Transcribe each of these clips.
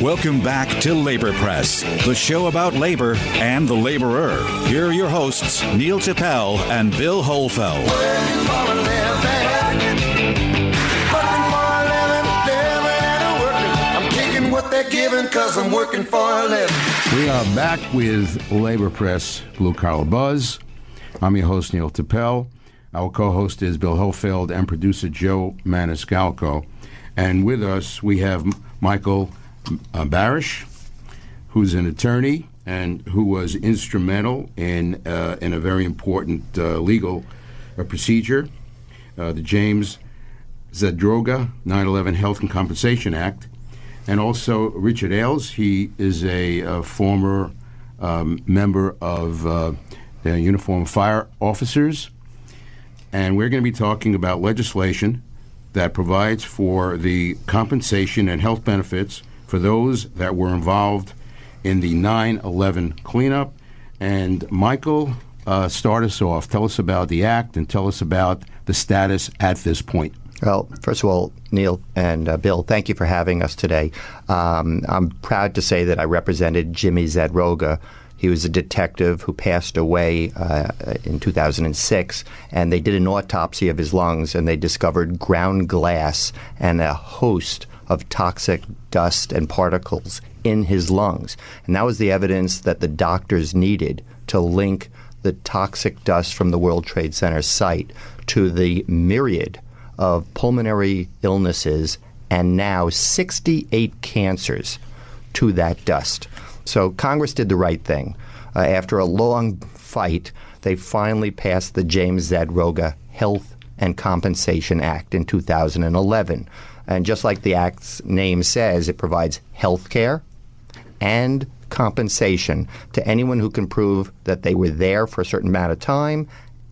Welcome back to Labor Press, the show about labor and the laborer. Here are your hosts, Neil Chappell and Bill Holfeld. Working for a living, I'm taking what they're giving because I'm working for a living. We are back with Labor Press Blue Collar Buzz. I'm your host, Neil Chappell. Our co-host is Bill Holfeld and producer Joe Maniscalco. And with us, we have Michael Barasch, who's an attorney and who was instrumental in a very important legal procedure, the James Zadroga 9/11 Health and Compensation Act, and also Richard Ailes. He is a former member of the Uniformed Fire Officers, and we're going to be talking about legislation that provides for the compensation and health benefits for those that were involved in the 9/11 cleanup. And Michael, start us off. Tell us about the act and tell us about the status at this point. Well, first of all, Neil and Bill, thank you for having us today. I'm proud to say that I represented Jimmy Zadroga. He was a detective who passed away in 2006, and they did an autopsy of his lungs, and they discovered ground glass and a host of toxic dust and particles in his lungs. And that was the evidence that the doctors needed to link the toxic dust from the World Trade Center site to the myriad of pulmonary illnesses and now 68 cancers to that dust. So Congress did the right thing. After a long fight, they finally passed the James Zadroga Health and Compensation Act in 2011. And just like the Act's name says, it provides health care and compensation to anyone who can prove that they were there for a certain amount of time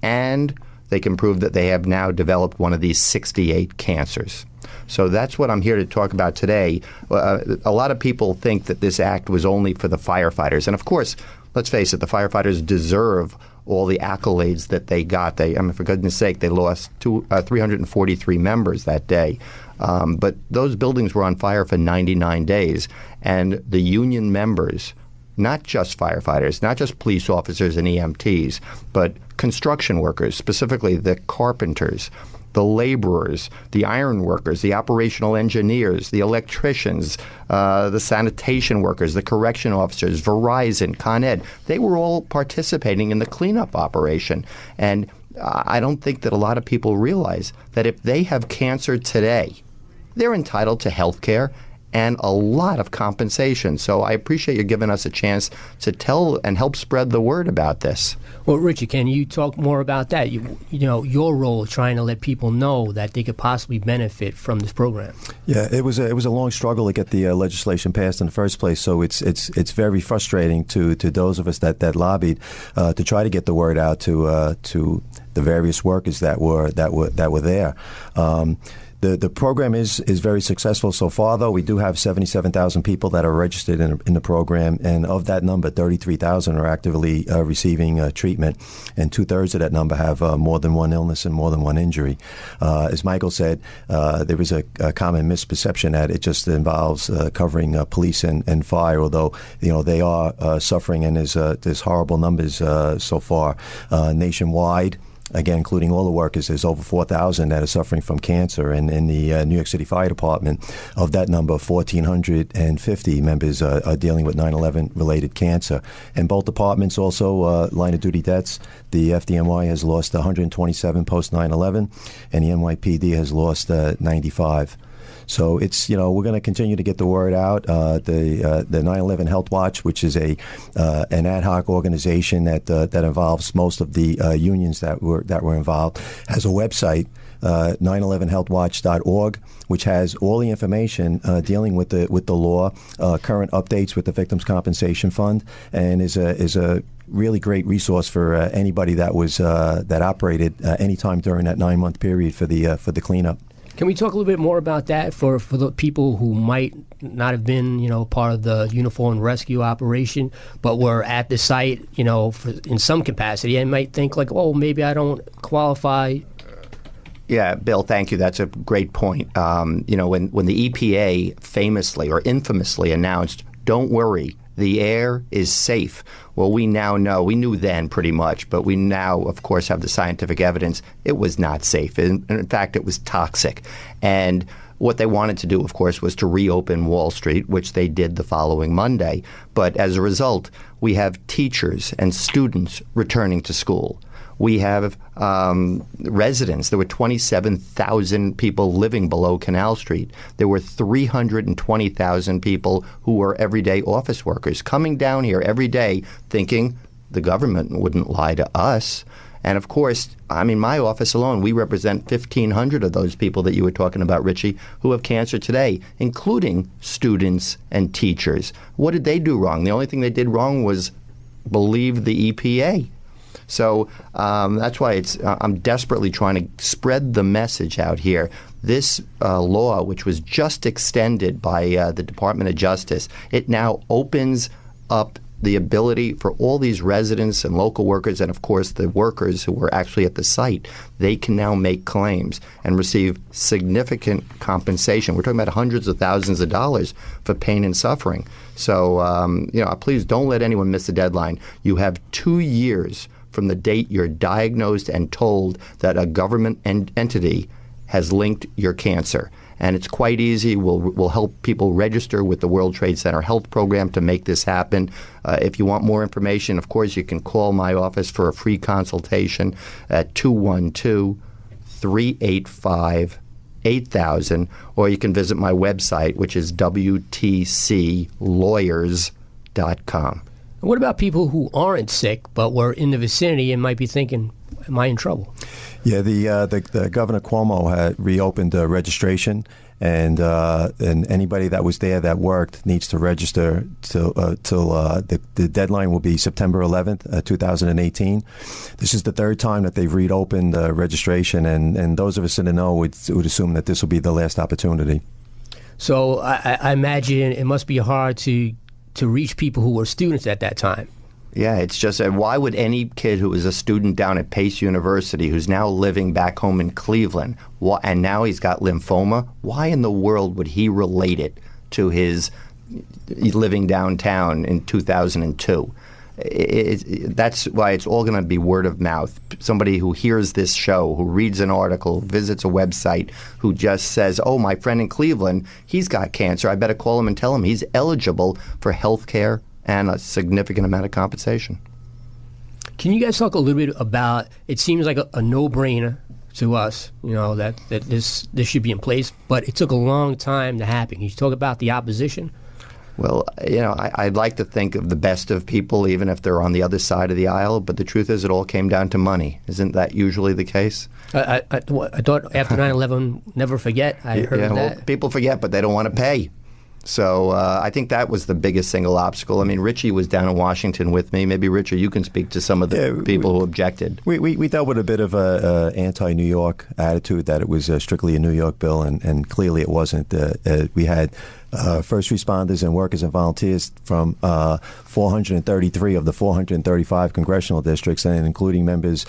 and they can prove that they have now developed one of these 68 cancers. So that's what I'm here to talk about today. A lot of people think that this act was only for the firefighters. And of course, let's face it, the firefighters deserve all the accolades that they got. For goodness sake, they lost 343 members that day. But those buildings were on fire for 99 days. And the union members, not just firefighters, not just police officers and EMTs, but construction workers, specifically the carpenters, the laborers, the iron workers, the operational engineers, the electricians, the sanitation workers, the correction officers, Verizon, Con Ed, they were all participating in the cleanup operation. And I don't think that a lot of people realize that if they have cancer today, they're entitled to health care and a lot of compensation. So I appreciate you giving us a chance to tell and help spread the word about this. Well, Richard, can you talk more about that? You know, your role trying to let people know that they could possibly benefit from this program. Yeah, it was a long struggle to get the legislation passed in the first place. So it's very frustrating to those of us that lobbied to try to get the word out to the various workers that were there. The program is very successful so far, though. We do have 77,000 people that are registered in the program, and of that number, 33,000 are actively receiving treatment, and two-thirds of that number have more than one illness and more than one injury. As Michael said, there is a common misperception that it just involves covering police and fire, although they are suffering, and there's horrible numbers so far nationwide. Again, including all the workers, there's over 4,000 that are suffering from cancer. And in the New York City Fire Department, of that number, 1,450 members are dealing with 9/11-related cancer. And both departments also, line-of-duty deaths, the FDNY has lost 127 post-9/11, and the NYPD has lost 95. So it's, we're going to continue to get the word out. The 9/11 Health Watch, which is an ad hoc organization that involves most of the unions that were involved, has a website, 911healthwatch.org, which has all the information dealing with the law, current updates with the Victims Compensation Fund, and is a really great resource for anybody that operated any time during that 9-month period for the cleanup. Can we talk a little bit more about that for the people who might not have been, part of the uniform rescue operation, but were at the site, in some capacity, and might think like, oh, maybe I don't qualify Yeah, Bill, thank you. That's a great point. When the EPA famously or infamously announced, "Don't worry, the air is safe." Well, we now know, we knew then pretty much, but we now, of course, have the scientific evidence it was not safe. In fact, it was toxic. And what they wanted to do, of course, was to reopen Wall Street, which they did the following Monday. But as a result, we have teachers and students returning to school. We have residents. There were 27,000 people living below Canal Street. There were 320,000 people who were everyday office workers coming down here every day thinking the government wouldn't lie to us. And of course, my office alone, we represent 1,500 of those people that you were talking about, Richie, who have cancer today, including students and teachers. What did they do wrong? The only thing they did wrong was believe the EPA. So that's why I'm desperately trying to spread the message out here. This law, which was just extended by the Department of Justice, it now opens up the ability for all these residents and local workers, and of course the workers who were actually at the site, they can now make claims and receive significant compensation. We're talking about hundreds of thousands of dollars for pain and suffering. So, please don't let anyone miss the deadline. You have 2 years from the date you're diagnosed and told that a government entity has linked your cancer. And it's quite easy. We'll help people register with the World Trade Center Health Program to make this happen. If you want more information, of course, you can call my office for a free consultation at 212-385-8000, or you can visit my website, which is WTClawyers.com. What about people who aren't sick but were in the vicinity and might be thinking, am I in trouble? Yeah, the Governor Cuomo had reopened registration, and anybody that was there that worked needs to register till the deadline will be September 11th, 2018. This is the third time that they've reopened registration, and those of us in the know would assume that this will be the last opportunity. So I imagine it must be hard to reach people who were students at that time. Yeah, it's just, why would any kid who was a student down at Pace University who's now living back home in Cleveland, and now he's got lymphoma, why in the world would he relate it to his living downtown in 2002? That's why it's all going to be word of mouth. Somebody who hears this show, who reads an article, visits a website, who just says, oh, my friend in Cleveland, he's got cancer. I better call him and tell him he's eligible for health care and a significant amount of compensation. Can you guys talk a little bit about, it seems like a no-brainer to us, that this should be in place, but it took a long time to happen. Can you talk about the opposition? Well, I'd like to think of the best of people, even if they're on the other side of the aisle, but the truth is it all came down to money. Isn't that usually the case? I thought after 9/11, never forget. I heard that. Well, people forget, but they don't want to pay. So I think that was the biggest single obstacle. Richie was down in Washington with me. Maybe, Richard, you can speak to some of the people who objected. We dealt with a bit of a anti-New York attitude, that it was strictly a New York bill, and clearly it wasn't. We had first responders and workers and volunteers from 433 of the 435 congressional districts, and including members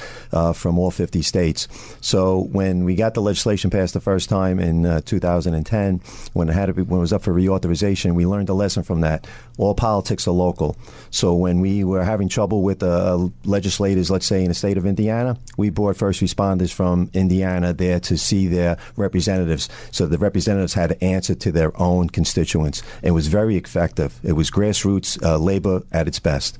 from all 50 states. So when we got the legislation passed the first time in 2010, when it was up for reauthorization, we learned a lesson from that. All politics are local. So when we were having trouble with legislators, let's say in the state of Indiana, we brought first responders from Indiana there to see their representatives. So the representatives had to answer to their own constituents. It was very effective. It was grassroots labor at its best.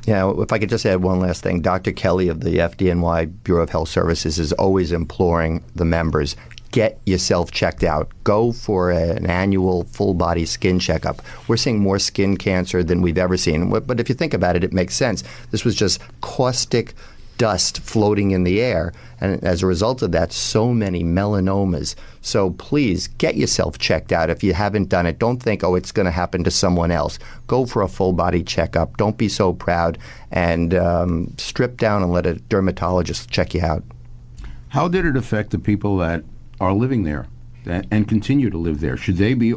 Yeah, if I could just add one last thing. Dr. Kelly of the FDNY Bureau of Health Services is always imploring the members, get yourself checked out. Go for an annual full-body skin checkup. We're seeing more skin cancer than we've ever seen. But if you think about it, it makes sense. This was just caustic dust floating in the air. And as a result of that, so many melanomas. So please get yourself checked out if you haven't done it. Don't think, oh, it's going to happen to someone else. Go for a full-body checkup. Don't be so proud. And strip down and let a dermatologist check you out. How did it affect the people that are living there? and continue to live there? Should they be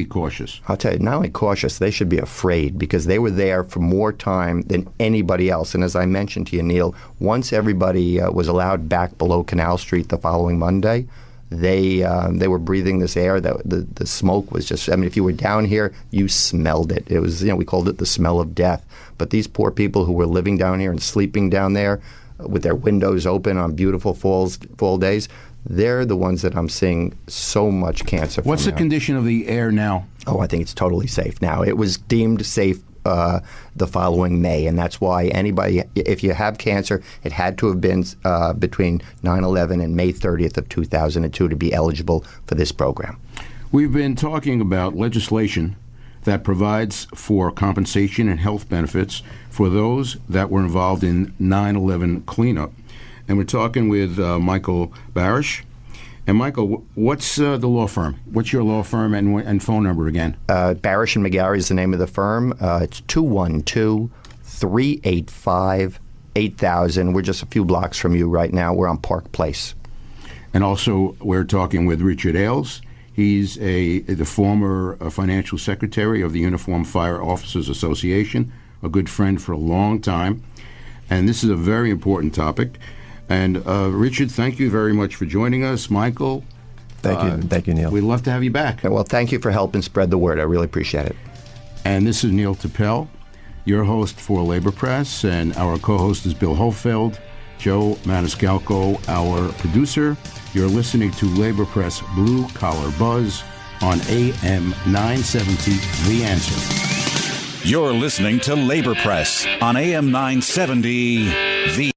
cautious? I'll tell you, not only cautious, they should be afraid because they were there for more time than anybody else. And as I mentioned to you, Neil, once everybody was allowed back below Canal Street the following Monday, they were breathing this air. That the smoke was just, I mean, if you were down here, you smelled it. It was, we called it the smell of death. But these poor people who were living down here and sleeping down there with their windows open on beautiful fall days, they're the ones that I'm seeing so much cancer from. What's the condition of the air now? Oh, I think it's totally safe now. It was deemed safe the following May, and that's why anybody, if you have cancer, it had to have been between 9/11 and May 30th of 2002 to be eligible for this program. We've been talking about legislation that provides for compensation and health benefits for those that were involved in 9/11 cleanup. And we're talking with Michael Barasch. And Michael, what's the law firm? What's your law firm and phone number again? Barasch and McGarry is the name of the firm. It's 212-385-8000. We're just a few blocks from you right now. We're on Park Place. And also, we're talking with Richard Ailes. He's the former financial secretary of the Uniformed Fire Officers Association, a good friend for a long time. And this is a very important topic. And Richard, thank you very much for joining us. Michael. Thank you, Neil. We'd love to have you back. Well, thank you for helping spread the word. I really appreciate it. And this is Neil Tappel, your host for Labor Press, and our co-host is Bill Hofeld, Joe Maniscalco, our producer. You're listening to Labor Press Blue Collar Buzz on AM 970, The Answer. You're listening to Labor Press on AM 970, The